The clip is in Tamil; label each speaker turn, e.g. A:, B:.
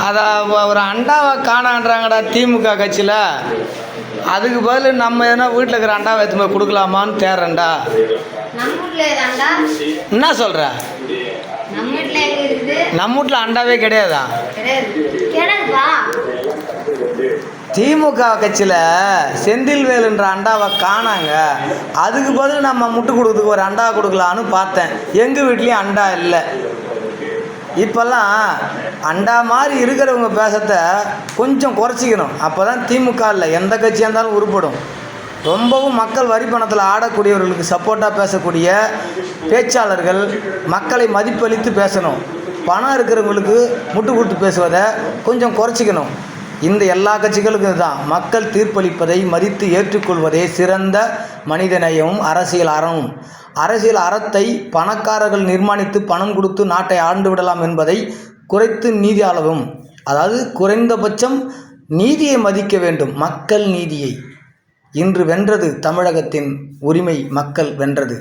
A: அதை ஒரு அண்டாவை காணான்றாங்கடா திமுக கட்சியில். அதுக்கு பதில் நம்ம எதனா வீட்டில் இருக்கிற அண்டாவை எடுத்து போய் கொடுக்கலாமான்னு தேடுறேன்டா. என்ன சொல்கிற? நம்ம வீட்டில் அண்டாவே கிடையாதா? திமுக கட்சியில் செந்தில்வேலுன்ற அண்டாவை காணாங்க. அதுக்கு பதில் நம்ம முட்டு கொடுக்குறதுக்கு ஒரு அண்டா கொடுக்கலான்னு பார்த்தேன். எங்கள் வீட்லேயும் அண்டா இல்லை. இப்போல்லாம் அண்டா மாதிரி இருக்கிறவங்க பேசத்தை கொஞ்சம் குறைச்சிக்கணும். அப்போ தான் திமுக இல்லை எந்த கட்சியாக இருந்தாலும் உருப்படும். ரொம்பவும் மக்கள் வரி பணத்தில் ஆடக்கூடியவர்களுக்கு சப்போர்ட்டாக பேசக்கூடிய பேச்சாளர்கள் மக்களை மதிப்பளித்து பேசணும். பணம் இருக்கிறவங்களுக்கு முட்டு கொடுத்து பேசுவதை கொஞ்சம் குறைச்சிக்கணும். இந்த எல்லா கட்சிகளுக்கும் தான் மக்கள் தீர்ப்பளிப்பதை மதித்து ஏற்றுக்கொள்வதே சிறந்த மனிதநேயமும் அரசியல் அறமும். அரசியல் அறத்தை பணக்காரர்கள் நிர்மாணித்து பணம் கொடுத்து நாட்டை ஆண்டு விடலாம் என்பதை குறைத்து நீதி அளவும். அதாவது குறைந்தபட்சம் நீதியை மதிக்க வேண்டும், மக்கள் நீதியை. இன்று வென்றது தமிழகத்தின் உரிமை, மக்கள் வென்றது.